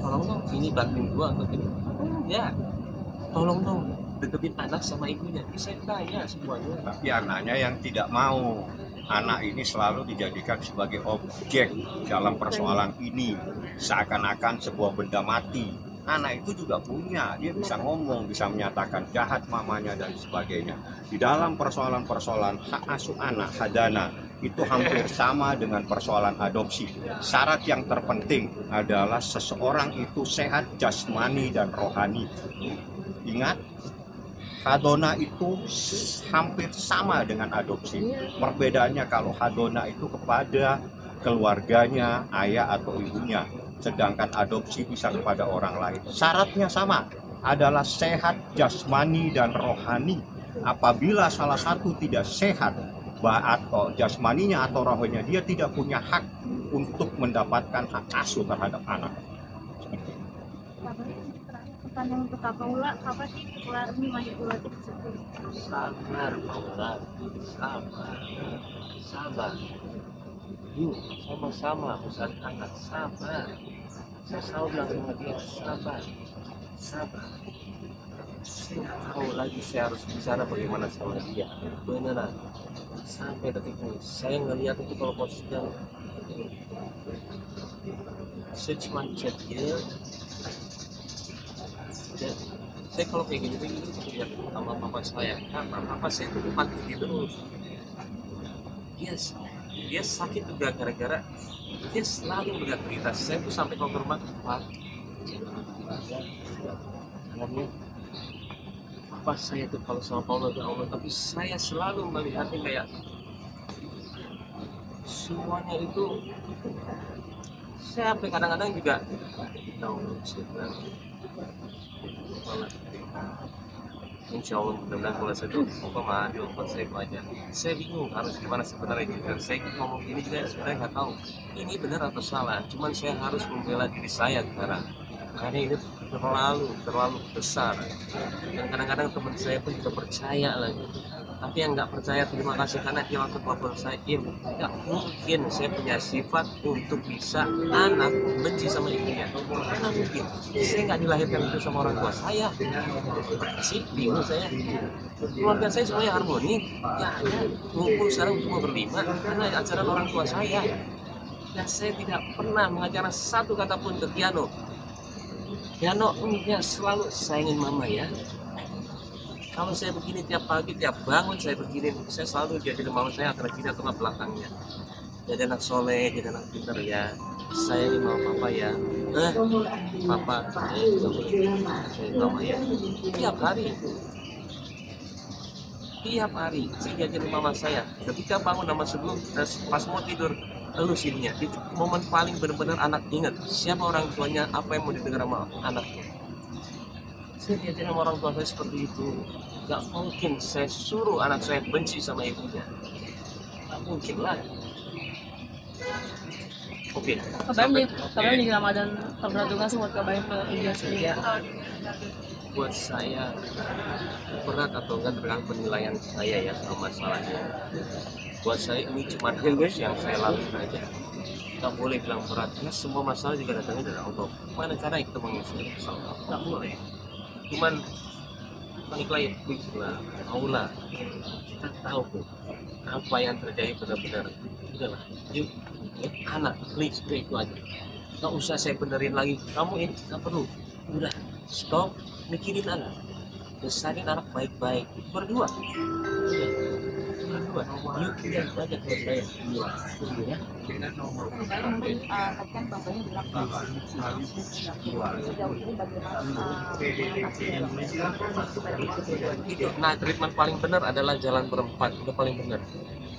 tolong dong ini bantuin gua atau ini ya, tolong dong deketin anak sama ibunya. Saya tanya semuanya. Tapi anaknya yang tidak mau. Anak ini selalu dijadikan sebagai objek dalam persoalan ini, seakan-akan sebuah benda mati. Anak itu juga punya, dia bisa ngomong, bisa menyatakan jahat mamanya dan sebagainya. Di dalam persoalan-persoalan hak asuh anak, hadana, itu hampir sama dengan persoalan adopsi. Syarat yang terpenting adalah seseorang itu sehat jasmani dan rohani. Ingat, hadona itu hampir sama dengan adopsi. Perbedaannya kalau hadona itu kepada keluarganya, ayah atau ibunya, sedangkan adopsi bisa kepada orang lain. Syaratnya sama, adalah sehat jasmani dan rohani. Apabila salah satu tidak sehat, atau jasmaninya atau rohaninya, dia tidak punya hak untuk mendapatkan hak asuh terhadap anak. Pertanyaan untuk Kak Paula, apa sih ini manipulatif tersebut? Sabar Paula, sabar. Yuk sama-sama besar anak, sabar. Saya selalu bilang sama dia, sabar. Saya nggak tahu lagi saya harus bicara bagaimana sama dia. Beneran, sampai detik ini saya ngeliat itu kalau posisinya saya cuma chat dia. Saya kalau kayak gini lihat sama papa saya, karena papa saya itu mati terus. Dia sakit juga gara-gara dia selalu beraktivitas. Saya tuh sampai ke rumah, Pak, karena papa saya tuh kalau sama Paula ya Allah, tapi saya selalu melihatnya kayak semuanya itu. Saya sampai kadang-kadang juga insya Allah mudah-mudahan kalau saya tuh maju buat saya belajar. Saya bingung harus gimana sebenarnya juga. Saya ngomong ini juga sebenarnya nggak tahu ini benar atau salah. Cuman saya harus membela diri saya sekarang karena ini terlalu besar. Dan kadang-kadang teman saya pun juga percaya lagi. Tapi yang nggak percaya terima kasih karena dia langsung telepon saya, nggak mungkin saya punya sifat untuk bisa anak benci sama ibunya. Mana mungkin? Saya nggak dilahirkan itu sama orang tua saya. Sih bingung saya. Keluarga saya semuanya harmoni. Ya ada ngumpul sekarang cuma berlima karena ajaran orang tua saya. Dan saya tidak pernah mengajarkan satu kata pun ke Tiano. Tiano enggak, selalu sayangin mama ya. Kalau saya begini tiap pagi, tiap bangun saya begini, saya selalu jadi mama saya akan tidak tengah belakangnya. Jadi anak soleh, jadi anak pintar ya. Saya ini mama papa ya. Papa, saya mama ya. Tiap hari saya jadi mama saya. Ketika bangun sama sebelum pas mau tidur, lu sininya. Itu momen paling benar-benar anak ingat siapa orang tuanya, apa yang mau didengar sama anaknya. Saya diajarin sama orang tua saya seperti itu. Gak mungkin saya suruh anak saya benci sama ibunya. Gak mungkin lah. Oke. Kabarnya di Ramadan terberat sih buat kabarnya ke India sendiri. Ya, buat saya berat atau enggak tergantung penilaian saya ya sama masalahnya. Buat saya ini cuma harus yang saya lalui aja. Gak boleh bilang berat karena semua masalah juga datangnya dari Allah. Gimana cara kita mengusulkan masalah? Gak boleh. Cuman baiklah lah, Allah kita tahu tuh apa yang terjadi benar-benar. Udahlah, yuk anak please itu aja. Gak usah saya benerin lagi. Kamu ini gak perlu. Udah stop mikirin anak. Besarin anak baik-baik. Berdua. Udah. Berdua. Yuk kita banyak buat saya. Ya. Mungkin tadi kan bapaknya bilang sejauh ini bagaimana Nah, treatment paling benar adalah jalan berempat. Itu paling benar.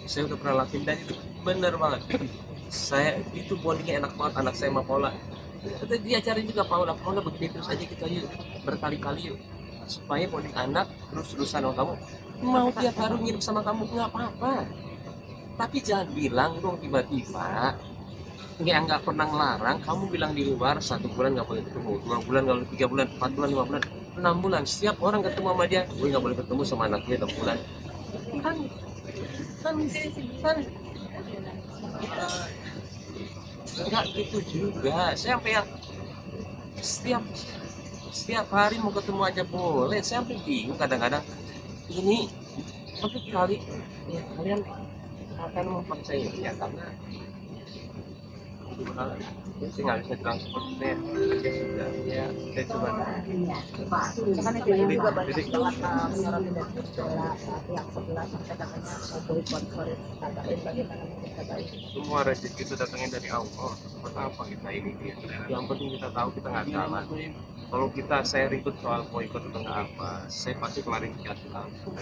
Saya udah pernah lakuin dan itu benar banget. Saya itu bondingnya enak banget anak saya sama Paula. Kita diajarin juga Paula begini terus aja kita yuk berkali-kali yuk supaya bonding anak terus-terusan sama kamu. Mau tiap hari nginep sama kamu nggak apa-apa. Tapi jangan bilang dong tiba-tiba nggak pernah ngelarang kamu bilang di luar 1 bulan nggak boleh ketemu, 2 bulan nggak boleh, 3 bulan, 4 bulan, 5 bulan, 6 bulan. Setiap orang ketemu sama dia, gue nggak boleh ketemu sama anaknya 6 bulan. Kan nggak gitu juga. Saya sampai yang setiap hari mau ketemu aja boleh. Saya sampai bingung kadang-kadang ini, tapi ya kalian akan mempercayainya karena saya nggak bisa bilang seperti itu ya. Ya sudah, ya saya coba. Kan itu juga banyak banget menyoroti dan membela pihak sebelah sampai katanya mau boykot Korea Selatan. Bagaimana menurut Bapak ini? Semua rezeki itu datangnya dari Allah. Buat apa kita ini dia? Yang penting kita tahu kita nggak salah. Kalau saya ribut soal boykot itu nggak apa, saya pasti klarifikasi langsung.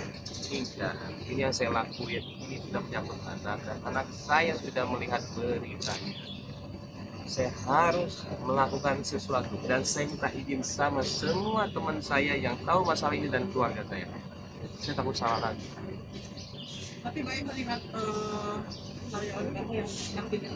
Ini yang saya lakuin, ini sudah menyangkut anak, dan anak saya sudah melihat beritanya. Saya harus melakukan sesuatu dan saya minta izin sama semua teman saya yang tahu masalah ini dan keluarga saya. Saya takut salah lagi. Tapi baik melihat karyawan kamu yang tidak